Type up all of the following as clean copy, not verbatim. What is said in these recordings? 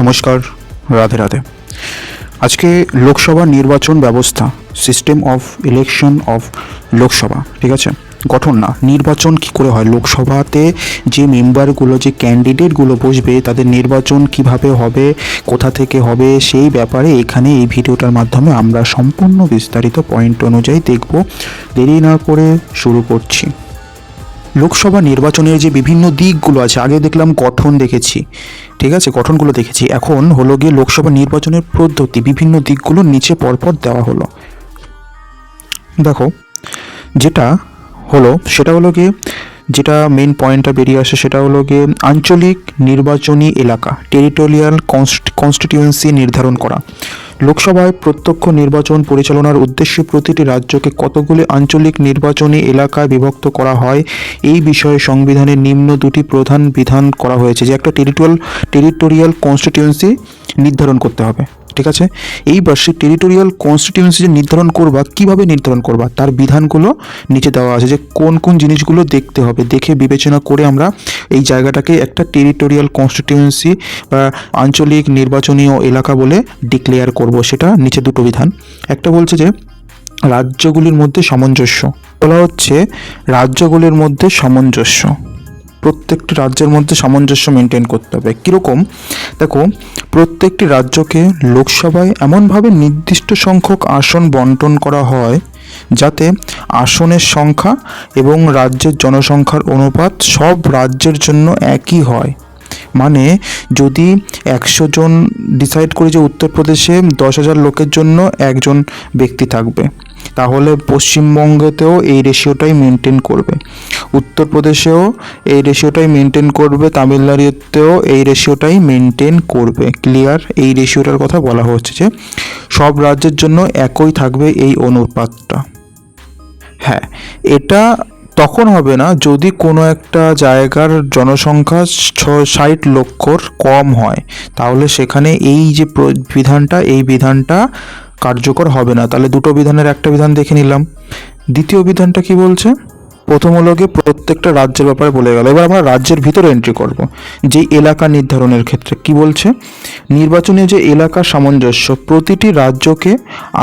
নমস্কার, রাধে রাধে। আজকে লোকসভা নির্বাচন ব্যবস্থা, system of election of Lok Sabha, ঠিক আছে, গঠন না, নির্বাচন কি করে হয়, লোকসভাতে যে মেম্বারগুলো, যে ক্যান্ডিডেটগুলো বসবে তাদের নির্বাচন কিভাবে হবে, কোথা থেকে হবে, সেই ব্যাপারে এখানে এই ভিডিওটার মাধ্যমে আমরা সম্পূর্ণ বিস্তারিত পয়েন্ট অনুযায়ী দেখব। দেরি না করে শুরু করছি। লোকসভা নির্বাচনের যে বিভিন্ন দিকগুলো আছে, আগে দেখলাম গঠন দেখেছি, ঠিক আছে, গঠনগুলো দেখেছি। এখন হলো গিয়ে লোকসভা নির্বাচনের পদ্ধতি, বিভিন্ন দিকগুলো নিচে পরপর দেওয়া হলো। দেখো, যেটা হলো সেটা হলো গিয়ে, যেটা মেন পয়েন্টটা বেরিয়ে আসে সেটা হলো গিয়ে আঞ্চলিক নির্বাচনী এলাকা, টেরিটোরিয়াল কনস্টিটিউয়েন্সি নির্ধারণ করা। লোকসভায় প্রত্যক্ষ নির্বাচন পরিচালনার উদ্দেশ্যে প্রতিটি রাজ্যকে কতগুলি আঞ্চলিক নির্বাচনী এলাকায় বিভক্ত করা হয়, এই বিষয়ে সংবিধানের নিম্ন দুটি প্রধান বিধান করা হয়েছে। যে একটা টেরিটোরিয়াল কনস্টিটিউয়েন্সি নির্ধারণ করতে হবে, ঠিক আছে। এইবার সেই টেরিটোরিয়াল কনস্টিটিউয়েন্সি যে নির্ধারণ করবা, কিভাবে নির্ধারণ করবা, তার বিধানগুলো নিচে দেওয়া আছে, যে কোন কোন জিনিসগুলো দেখতে হবে, দেখে বিবেচনা করে আমরা এই জায়গাটাকে একটা টেরিটোরিয়াল কনস্টিটিউয়েন্সি বা আঞ্চলিক নির্বাচনীয় এলাকা বলে ডিক্লেয়ার করব। সেটা নিচে দুটো বিধান। একটা বলছে যে রাজ্যগুলির মধ্যে সামঞ্জস্য, বলা হচ্ছে রাজ্যগুলির মধ্যে সামঞ্জস্য, প্রত্যেকটি রাজ্যের মধ্যে সামঞ্জস্য মেনটেন করতে হবে। কীরকম? দেখো, প্রত্যেকটি রাজ্যকে লোকসভায় এমনভাবে নির্দিষ্ট সংখ্যক আসন বন্টন করা হয় যাতে আসনের সংখ্যা এবং রাজ্যের জনসংখ্যার অনুপাত সব রাজ্যের জন্য একই হয়। মানে যদি 100 জন ডিসাইড করে যে উত্তরপ্রদেশে 10,000 লোকের জন্য একজন ব্যক্তি থাকবে, তাহলে পশ্চিমবঙ্গতেও এই রেশিওটাই মেনটেন করবে, উত্তরপ্রদেশেও এই রেশিওটাই মেনটেন করবে, তামিলনাড়ুতেও এই রেশিওটাই মেনটেন করবে। ক্লিয়ার? এই রেশিওটার কথা বলা হচ্ছে যে সব রাজ্যের জন্য একই থাকবে এই অনুপাতটা। হ্যাঁ, এটা তখন হবে না যদি কোনো একটা জায়গার জনসংখ্যা 60 লক্ষর কম হয়, তাহলে সেখানে এই যে বিধানটা, এই বিধানটা কার্যকর হবে না। তাহলে দুটো বিধানের একটা বিধান দেখে নিলাম। দ্বিতীয় বিধানটা কি বলছে? প্রথম হলো গিয়ে প্রত্যেকটা রাজ্যের ব্যাপারে বলে গেল। এবার আমরা রাজ্যের ভিতরে এন্ট্রি করব। যে এলাকা নির্ধারণের ক্ষেত্রে কি বলছে, নির্বাচনে যে এলাকা সামঞ্জস্য, প্রতিটি রাজ্যকে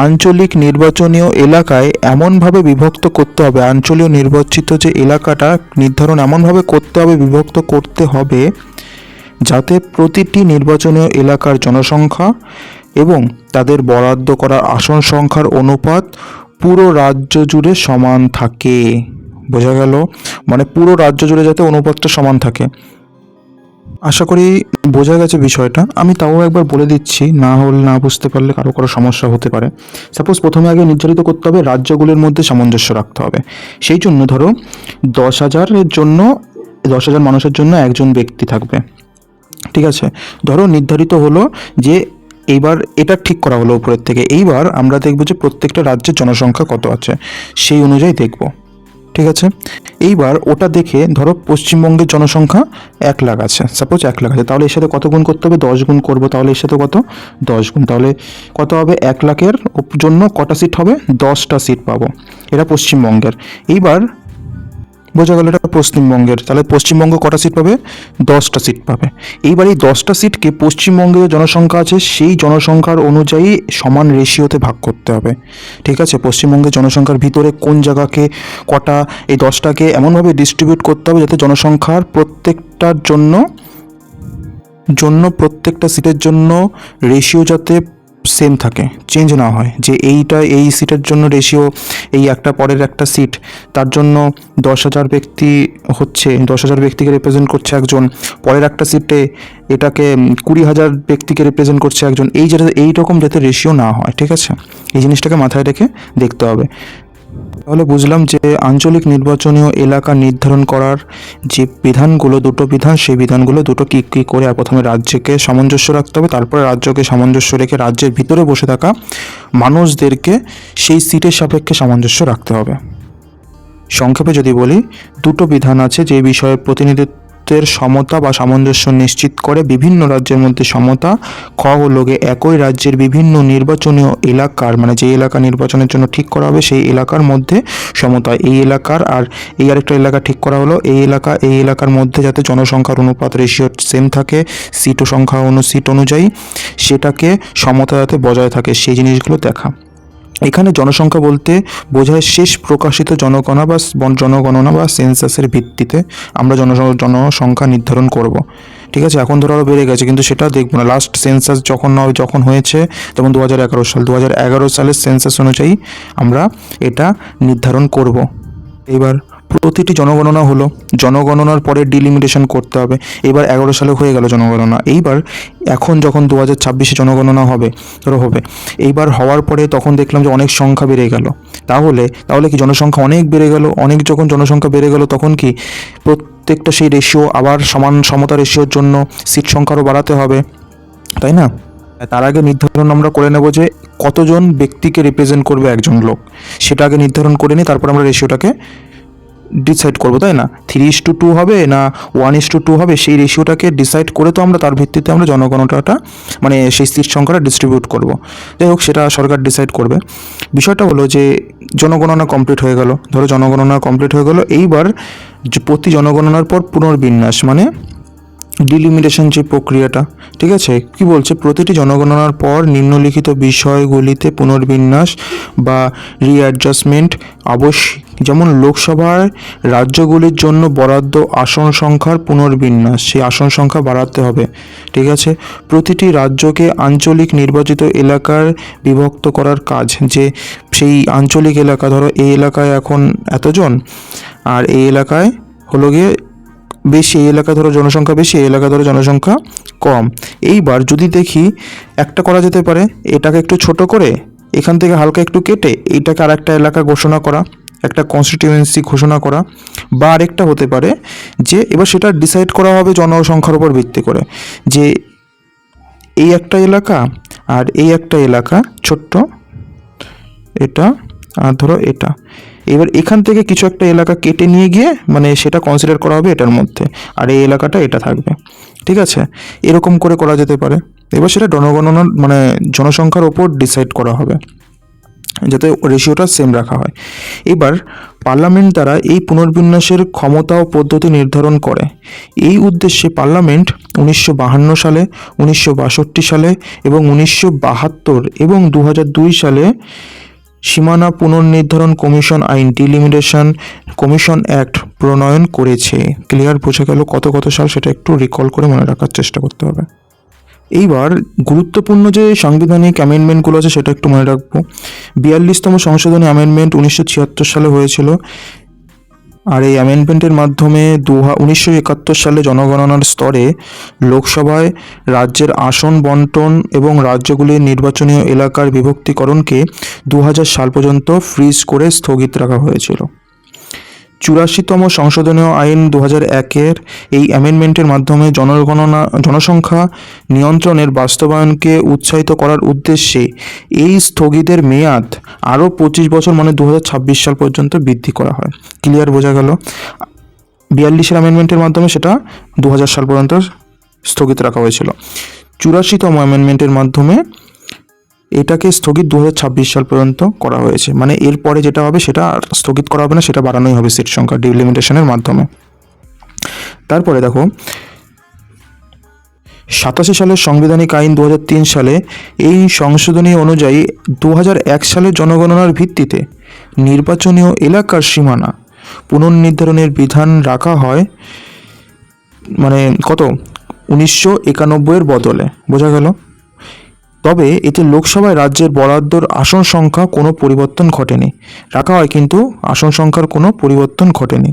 আঞ্চলিক নির্বাচনীয় এলাকায় এমনভাবে বিভক্ত করতে হবে, আঞ্চলিক নির্বাচিত যে এলাকাটা নির্ধারণ এমনভাবে করতে হবে, বিভক্ত করতে হবে যাতে প্রতিটি নির্বাচনীয় এলাকার জনসংখ্যা এবং তাদের বরাদ্দ করা আসন সংখ্যার অনুপাত পুরো রাজ্য জুড়ে সমান থাকে। বোঝা গেল? মানে পুরো রাজ্য জুড়ে যাতে অনুপাতটা সমান থাকে। আশা করি বোঝা গেছে বিষয়টা। আমি তাও একবার বলে দিচ্ছি, না বুঝতে পারলে কারো সমস্যা হতে পারে। সাপোজ প্রথমে আগে নির্ধারিত করতে হবে রাজ্যগুলির মধ্যে সামঞ্জস্য রাখতে হবে। সেই জন্য ধরো 10,000-এর জন্য 10,000 মানুষের জন্য একজন ব্যক্তি থাকবে, ঠিক আছে। ধরো নির্ধারিত হলো যে এইবার এটা ঠিক করা হলো উপরের থেকে। এইবার আমরা দেখব যে প্রত্যেকটা রাজ্যের জনসংখ্যা কত আছে, সেই অনুযায়ী দেখব, ঠিক আছে। এইবার ওটা দেখে ধরো পশ্চিমবঙ্গের জনসংখ্যা 1 লাখ আছে, সাপোজ 1 লাখ আছে, তাহলে এর সাথে কত গুণ করতে হবে? 10 গুণ করবো। তাহলে এর সাথে কত? 10 গুণ। তাহলে কত হবে? 1 লাখের জন্য কটা সিট হবে? 10টা সিট পাবো। এটা পশ্চিমবঙ্গের। এইবার বোঝা গেল এটা পশ্চিমবঙ্গের। তাহলে পশ্চিমবঙ্গ কটা সিট পাবে? 10টা সিট পাবে। এইবার এই 10টা সিটকে পশ্চিমবঙ্গের জনসংখ্যা আছে সেই জনসংখ্যার অনুযায়ী সমান রেশিওতে ভাগ করতে হবে, ঠিক আছে। পশ্চিমবঙ্গের জনসংখ্যার ভিতরে কোন জায়গাকে কটা, এই 10টাকে এমনভাবে ডিস্ট্রিবিউট করতে হবে যাতে জনসংখ্যার প্রত্যেকটার জন্য প্রত্যেকটা সিটের জন্য রেশিও যাতে সেম থাকে, চেঞ্জ না হয়, যে এইটা এই সিটের জন্য রেশিও এই একটা পরের একটা সিট, তার জন্য 10,000 ব্যক্তি হচ্ছে, 10,000 ব্যক্তিকে রিপ্রেজেন্ট করছে একজন, পরের একটা সিটে এটাকে 20,000 ব্যক্তিকে রিপ্রেজেন্ট করছে একজন, এইরকম যাতে রেশিও না হয়, ঠিক আছে। এই জিনিসটাকে মাথায় রেখে দেখতে হবে। তাহলে বুঝলাম যে আঞ্চলিক নির্বাচনীয় এলাকা নির্ধারণ করার যে বিধানগুলো, দুটো বিধান, সেই বিধানগুলো দুটো কী করে প্রথমে রাজ্যকে সামঞ্জস্য রাখতে হবে, তারপরে রাজ্যকে সামঞ্জস্য রেখে রাজ্যের ভিতরে বসে থাকা মানুষদেরকে সেই সিটের সাপেক্ষে সামঞ্জস্য রাখতে হবে। সংক্ষেপে যদি বলি, দুটো বিধান আছে যে বিষয়ে প্রতিনিধিত্ব প্রভুত্বের সমতা বা সামঞ্জস্য নিশ্চিত করে, বিভিন্ন রাজ্যের মধ্যে সমতা। খ হলো গিয়ে একই রাজ্যের বিভিন্ন নির্বাচনীয় এলাকার, মানে যে এলাকা নির্বাচনের জন্য ঠিক করা হবে সেই এলাকার মধ্যে সমতা। এই এলাকার আর এই আরেকটা এলাকা ঠিক করা হলো, এই এলাকার মধ্যে যাতে জনসংখ্যার অনুপাত রেশিও সেম থাকে, সিট অনুযায়ী সেটাকে সমতা যাতে বজায় থাকে, সেই জিনিসগুলো দেখা। এখানে জনসংখ্যা বলতে বোঝায় শেষ প্রকাশিত জনগণনা বা সেন্সাসের ভিত্তিতে আমরা জনসংখ্যা নির্ধারণ করব। ঠিক আছে, এখন ধরো আরও বেড়ে গেছে, কিন্তু সেটা দেখবো না। লাস্ট সেন্সাস যখন হয়েছে, যেমন 2011 সালের সেন্সাস অনুযায়ী আমরা এটা নির্ধারণ করব। এবার প্রতিটি জনগণনা হলো, জনগণনার পরে ডিলিমিটেশন করতে হবে। এবার 11 সালে হয়ে গেল জনগণনা। এখন যখন 2026 জনগণনা হবে, এইবার হওয়ার পরে তখন দেখলাম যে অনেক সংখ্যা বেড়ে গেল। তাহলে কি জনসংখ্যা অনেক বেড়ে গেল, যখন জনসংখ্যা বেড়ে গেল তখন কি প্রত্যেকটা সেই রেশিও আবার সমতা রেশিওর জন্য সিট সংখ্যারও বাড়াতে হবে, তাই না? তার আগে নির্ধারণ আমরা করে নেব যে কতজন ব্যক্তিকে রিপ্রেজেন্ট করবে একজন লোক, সেটা আগে নির্ধারণ করে নিই, তারপর আমরা রেশিওটাকে ডিসাইড করবো, তাই না? 3:2 হবে না 1:2 হবে, সেই রেশিওটাকে ডিসাইড করে তো আমরা তার ভিত্তিতে আমরা জনগণনাটা, মানে সেই সিট সংখ্যাটা ডিস্ট্রিবিউট করব। যাই হোক, সেটা সরকার ডিসাইড করবে। বিষয়টা হলো যে জনগণনা কমপ্লিট হয়ে গেল, এইবার যে প্রতি জনগণনার পর পুনর্বিন্যাস, মানে ডিলিমিটেশন যে প্রক্রিয়াটা, ঠিক আছে, কি বলছে, প্রতিটি জনগণনার পর নিম্নলিখিত বিষয়গুলিতে পুনর্বিন্যাস বা রিঅ্যাডজাস্টমেন্ট আবশ্যিক। যেমন লোকসভার রাজ্যগুলির জন্য বরাদ্দ আসন সংখ্যার পুনর্বিন্যাস, সেই আসন সংখ্যা বাড়াতে হবে। ঠিক আছে, প্রতিটি রাজ্যকে আঞ্চলিক নির্বাচিত এলাকার বিভক্ত করার কাজ, যে সেই আঞ্চলিক এলাকা, ধরো এই এলাকায় এখন এতজন, আর এই এলাকায় হলো গিয়ে বেশি, এই এলাকা ধরো জনসংখ্যা বেশি, এই এলাকা ধরো জনসংখ্যা কম। এইবার যদি দেখি একটা করা যেতে পারে, এটাকে একটু ছোট করে এখান থেকে হালকা একটু কেটে এইটাকে আর একটা এলাকা ঘোষণা করা, একটা কনস্টিটিউয়েন্সি ঘোষণা করা। বা আরেকটা হতে পারে যে এবার সেটা ডিসাইড করা হবে জনসংখ্যার উপর ভিত্তি করে, যে এই একটা এলাকা আর এই একটা এলাকা ছোট্ট, এটা আর ধরো এটা, এবার এখান থেকে কিছু একটা এলাকা কেটে নিয়ে গিয়ে মানে সেটা কনসিডার করা হবে এটার মধ্যে, আর এই এলাকাটা এটা থাকবে। ঠিক আছে, এরকম করে করা যেতে পারে। এবার সেটা জনগণনার মানে জনসংখ্যার ওপর ডিসাইড করা হবে, যাতে রেশিওটা সেম রাখা হয়। এবার পার্লামেন্ট দ্বারা এই পুনর্বিন্যাসের ক্ষমতা ও পদ্ধতি নির্ধারণ করে। এই উদ্দেশ্যে পার্লামেন্ট 1952 সালে, 1962 সালে এবং 1972 এবং 2002 সালে সীমানা পুনর্নির্ধারণ কমিশন আইন, ডিলিমিটেশন কমিশন অ্যাক্ট প্রণয়ন করেছে। ক্লিয়ার, বোঝা গেল কত সাল, সেটা একটু রিকল করে মনে রাখার চেষ্টা করতে হবে। এইবার গুরুত্বপূর্ণ যে সাংবিধানিক অ্যামেন্ডমেন্টগুলো আছে সেটা একটু মনে রাখবো। 42তম সংশোধনী অ্যামেন্ডমেন্ট 1976 সালে হয়েছিল, আর এই অ্যামেন্ডমেন্টের মাধ্যমে 1971 সালে জনগণনার স্তরে লোকসভায় রাজ্যের আসন বন্টন এবং রাজ্যগুলির নির্বাচনীয় এলাকার বিভক্তিকরণকে 2000 সাল পর্যন্ত ফ্রিজ করে স্থগিত রাখা হয়েছিল। 84তম সংশোধনীয় আইন 2001-এর এই অ্যামেন্ডমেন্টের মাধ্যমে জনসংখ্যা নিয়ন্ত্রণের বাস্তবায়নকে উৎসাহিত করার উদ্দেশ্যে এই স্থগিতের মেয়াদ আরও 25 বছর, মানে 2026 সাল পর্যন্ত বৃদ্ধি করা হয়। ক্লিয়ার, বোঝা গেল? 42-এর অ্যামেন্ডমেন্টের মাধ্যমে সেটা 2000 সাল পর্যন্ত স্থগিত রাখা হয়েছিল। 84তম অ্যামেন্ডমেন্টের মাধ্যমে এটাকে স্থগিত 2026 সাল পর্যন্ত করা হয়েছে, মানে এরপরে যেটা হবে সেটা আর স্থগিত করা হবে না, সেটা বাড়ানোই হবে সিট সংখ্যা ডিলিমিটেশনের মাধ্যমে। তারপরে দেখো 87 সালের সাংবিধানিক আইন 2003 সালে এই সংশোধনী অনুযায়ী 2001 সালের জনগণনার ভিত্তিতে নির্বাচনীয় এলাকার সীমানা পুনর্নির্ধারণের বিধান রাখা হয়, মানে 1991-এর বদলে, বোঝা গেল? তবে এতে লোকসভায় রাজ্যের বরাদ্দর আসন সংখ্যা কোনো পরিবর্তন ঘটেনি, রাখা হয় কিন্তু আসন সংখ্যার কোনো পরিবর্তন ঘটেনি।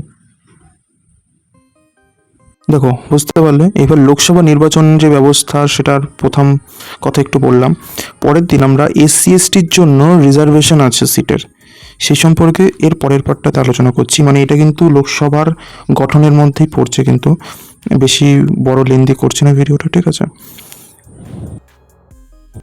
দেখো, বুঝতে পারলে? এবার লোকসভা নির্বাচন যে ব্যবস্থা সেটার প্রথম কথা একটু বললাম। পরের দিন আমরা SC/STর জন্য রিজার্ভেশন আছে সিটের, সেই সম্পর্কে এর পরের পার্টটাতে আলোচনা করছি। মানে এটা কিন্তু লোকসভার গঠনের মধ্যেই পড়ছে, কিন্তু বেশি বড় লেন্দি করছি না ভিডিওটা, ঠিক আছে?